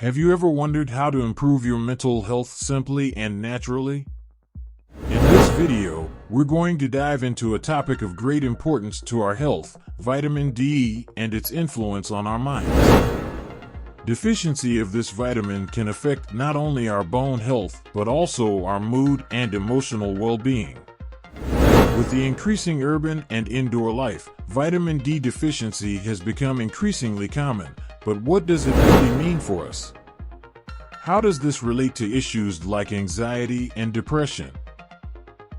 Have you ever wondered how to improve your mental health simply and naturally? In this video, we're going to dive into a topic of great importance to our health, vitamin D, and its influence on our minds. Deficiency of this vitamin can affect not only our bone health, but also our mood and emotional well-being. With the increasing urban and indoor life, vitamin D deficiency has become increasingly common. But what does it really mean for us? How does this relate to issues like anxiety and depression?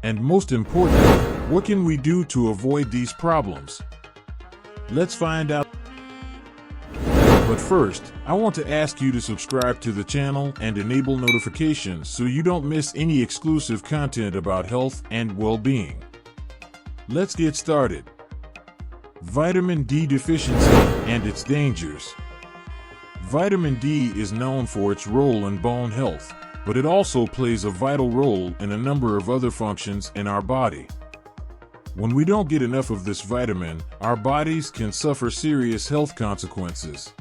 And most importantly, what can we do to avoid these problems? Let's find out. But first, I want to ask you to subscribe to the channel and enable notifications so you don't miss any exclusive content about health and well-being. Let's get started. Vitamin D deficiency and its dangers. Vitamin D is known for its role in bone health, but it also plays a vital role in a number of other functions in our body. When we don't get enough of this vitamin, our bodies can suffer serious health consequences.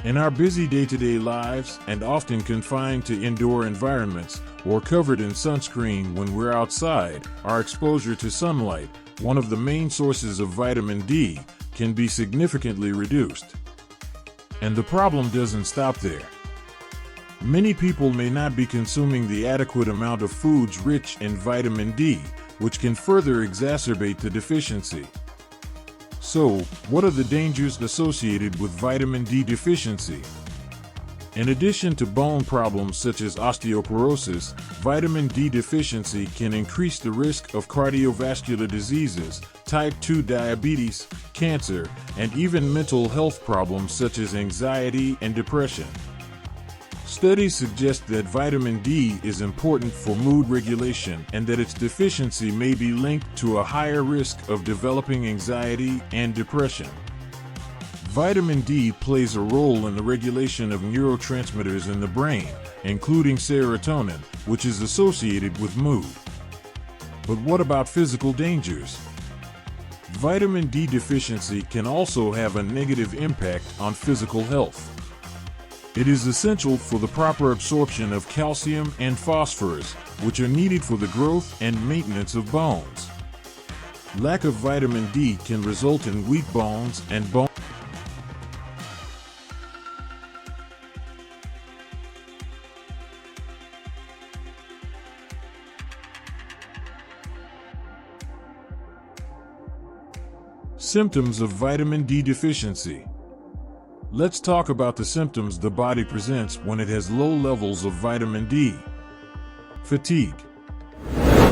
In our busy day-to-day lives, and often confined to indoor environments or covered in sunscreen when we're outside, our exposure to sunlight, one of the main sources of vitamin D, can be significantly reduced. And the problem doesn't stop there. Many people may not be consuming the adequate amount of foods rich in vitamin D, which can further exacerbate the deficiency. So, what are the dangers associated with vitamin D deficiency? In addition to bone problems such as osteoporosis, vitamin D deficiency can increase the risk of cardiovascular diseases, type 2 diabetes, cancer, and even mental health problems such as anxiety and depression. Studies suggest that vitamin D is important for mood regulation and that its deficiency may be linked to a higher risk of developing anxiety and depression. Vitamin D plays a role in the regulation of neurotransmitters in the brain, including serotonin, which is associated with mood. But what about physical dangers? Vitamin D deficiency can also have a negative impact on physical health. It is essential for the proper absorption of calcium and phosphorus, which are needed for the growth and maintenance of bones. Lack of vitamin D can result in weak bones and bone Symptoms of vitamin D deficiency. Let's talk about the symptoms the body presents when it has low levels of vitamin D. Fatigue.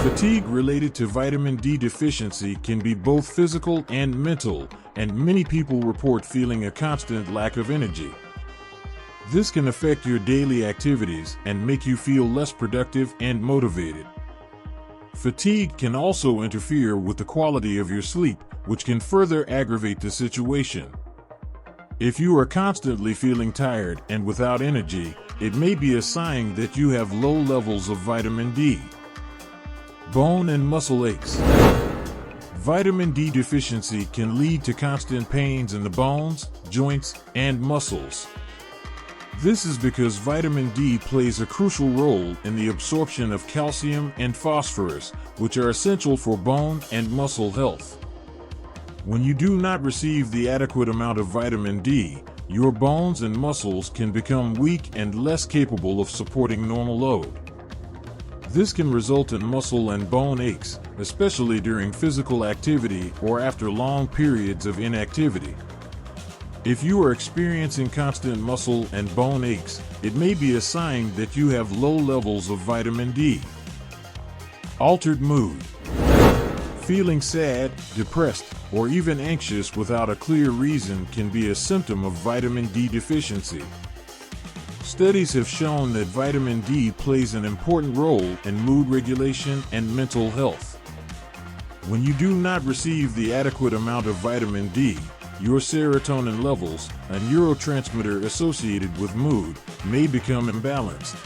Fatigue related to vitamin D deficiency can be both physical and mental, and many people report feeling a constant lack of energy. This can affect your daily activities and make you feel less productive and motivated. Fatigue can also interfere with the quality of your sleep, which can further aggravate the situation. If you are constantly feeling tired and without energy, it may be a sign that you have low levels of vitamin D. Bone and muscle aches. Vitamin D deficiency can lead to constant pains in the bones, joints, and muscles. This is because vitamin D plays a crucial role in the absorption of calcium and phosphorus, which are essential for bone and muscle health. When you do not receive the adequate amount of vitamin D, your bones and muscles can become weak and less capable of supporting normal load. This can result in muscle and bone aches, especially during physical activity or after long periods of inactivity. If you are experiencing constant muscle and bone aches, it may be a sign that you have low levels of vitamin D. Altered mood. Feeling sad, depressed, or even anxious without a clear reason can be a symptom of vitamin D deficiency. Studies have shown that vitamin D plays an important role in mood regulation and mental health. When you do not receive the adequate amount of vitamin D, your serotonin levels, a neurotransmitter associated with mood, may become imbalanced.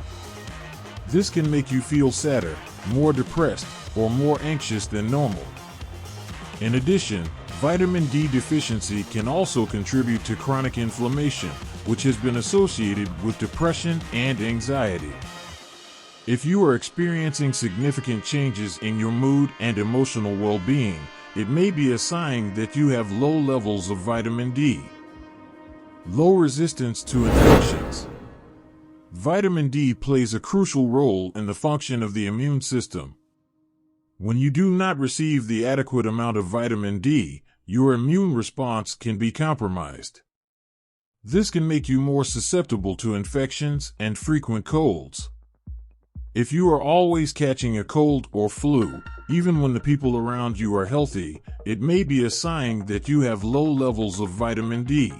This can make you feel sadder, more depressed, or more anxious than normal. In addition, vitamin D deficiency can also contribute to chronic inflammation, which has been associated with depression and anxiety. If you are experiencing significant changes in your mood and emotional well-being, it may be a sign that you have low levels of vitamin D. Low resistance to infections. Vitamin D plays a crucial role in the function of the immune system. When you do not receive the adequate amount of vitamin D, your immune response can be compromised. This can make you more susceptible to infections and frequent colds. If you are always catching a cold or flu, even when the people around you are healthy, it may be a sign that you have low levels of vitamin D.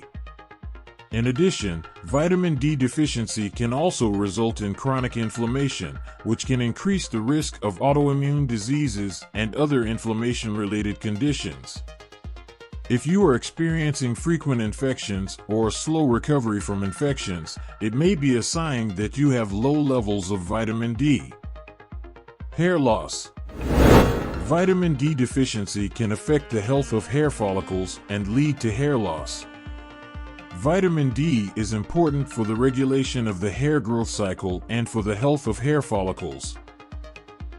In addition, vitamin D deficiency can also result in chronic inflammation, which can increase the risk of autoimmune diseases and other inflammation-related conditions. If you are experiencing frequent infections or a slow recovery from infections, it may be a sign that you have low levels of vitamin D. Hair loss. Vitamin D deficiency can affect the health of hair follicles and lead to hair loss. Vitamin D is important for the regulation of the hair growth cycle and for the health of hair follicles.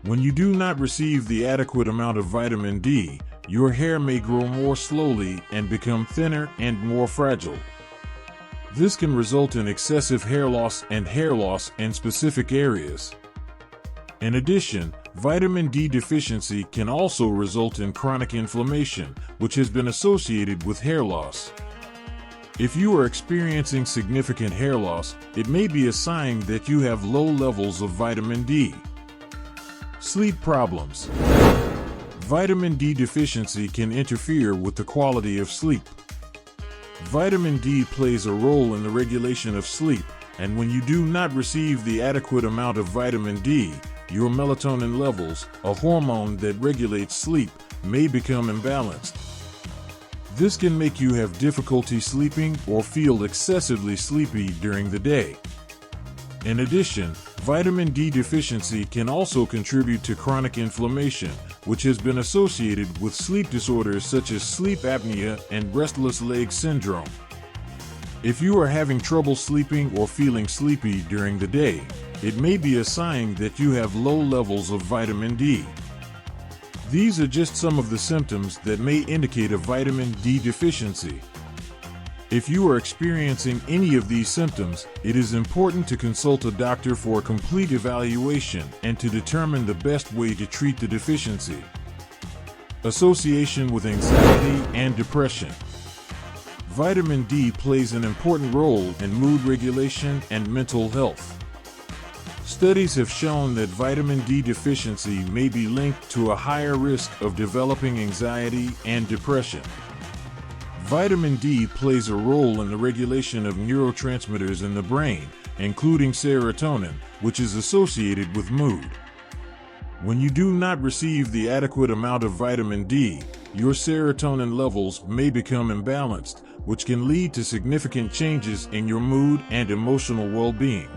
When you do not receive the adequate amount of vitamin D, your hair may grow more slowly and become thinner and more fragile. This can result in excessive hair loss in specific areas. In addition, vitamin D deficiency can also result in chronic inflammation, which has been associated with hair loss. If you are experiencing significant hair loss, it may be a sign that you have low levels of vitamin D. Sleep problems. Vitamin D deficiency can interfere with the quality of sleep. Vitamin D plays a role in the regulation of sleep, and when you do not receive the adequate amount of vitamin D, your melatonin levels, a hormone that regulates sleep, may become imbalanced. This can make you have difficulty sleeping or feel excessively sleepy during the day. In addition, vitamin D deficiency can also contribute to chronic inflammation, which has been associated with sleep disorders such as sleep apnea and restless leg syndrome. If you are having trouble sleeping or feeling sleepy during the day, it may be a sign that you have low levels of vitamin D. These are just some of the symptoms that may indicate a vitamin D deficiency. If you are experiencing any of these symptoms, it is important to consult a doctor for a complete evaluation and to determine the best way to treat the deficiency. Association with anxiety and depression. Vitamin D plays an important role in mood regulation and mental health. Studies have shown that vitamin D deficiency may be linked to a higher risk of developing anxiety and depression. Vitamin D plays a role in the regulation of neurotransmitters in the brain, including serotonin, which is associated with mood. When you do not receive the adequate amount of vitamin D, your serotonin levels may become imbalanced, which can lead to significant changes in your mood and emotional well-being.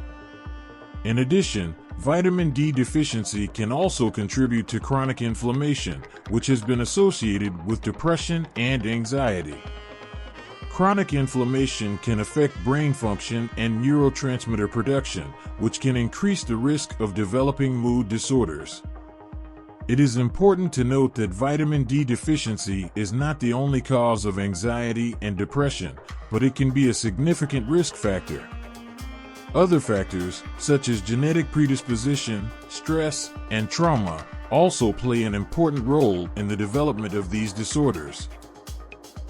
In addition, vitamin D deficiency can also contribute to chronic inflammation, which has been associated with depression and anxiety. Chronic inflammation can affect brain function and neurotransmitter production, which can increase the risk of developing mood disorders. It is important to note that vitamin D deficiency is not the only cause of anxiety and depression, but it can be a significant risk factor. Other factors, such as genetic predisposition, stress, and trauma, also play an important role in the development of these disorders.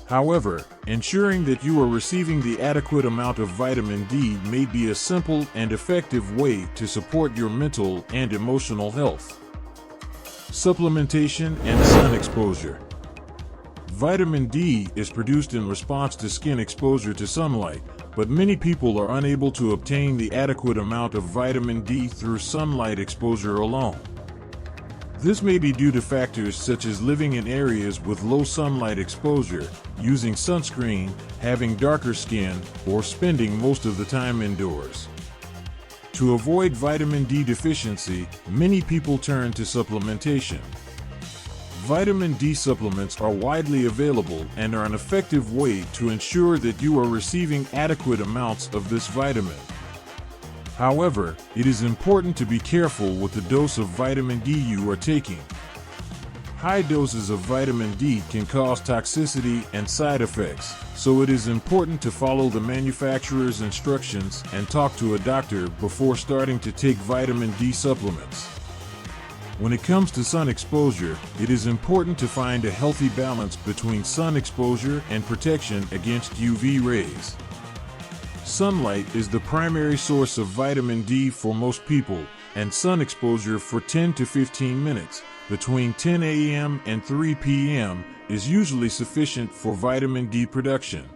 However, ensuring that you are receiving the adequate amount of vitamin D may be a simple and effective way to support your mental and emotional health. Supplementation and sun exposure. Vitamin D is produced in response to skin exposure to sunlight, but many people are unable to obtain the adequate amount of vitamin D through sunlight exposure alone. This may be due to factors such as living in areas with low sunlight exposure, using sunscreen, having darker skin, or spending most of the time indoors. To avoid vitamin D deficiency, many people turn to supplementation. Vitamin D supplements are widely available and are an effective way to ensure that you are receiving adequate amounts of this vitamin. However, it is important to be careful with the dose of vitamin D you are taking. High doses of vitamin D can cause toxicity and side effects, so it is important to follow the manufacturer's instructions and talk to a doctor before starting to take vitamin D supplements. When it comes to sun exposure, it is important to find a healthy balance between sun exposure and protection against UV rays. Sunlight is the primary source of vitamin D for most people, and sun exposure for 10 to 15 minutes between 10 a.m. and 3 p.m. is usually sufficient for vitamin D production.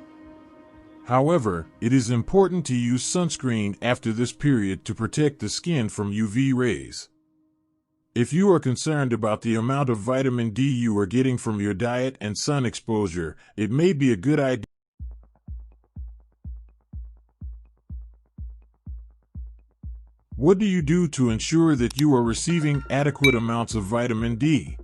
However, it is important to use sunscreen after this period to protect the skin from UV rays. If you are concerned about the amount of vitamin D you are getting from your diet and sun exposure, it may be a good idea. What do you do to ensure that you are receiving adequate amounts of vitamin D?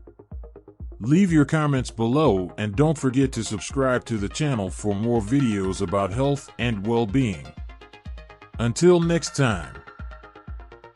Leave your comments below and don't forget to subscribe to the channel for more videos about health and well-being. Until next time.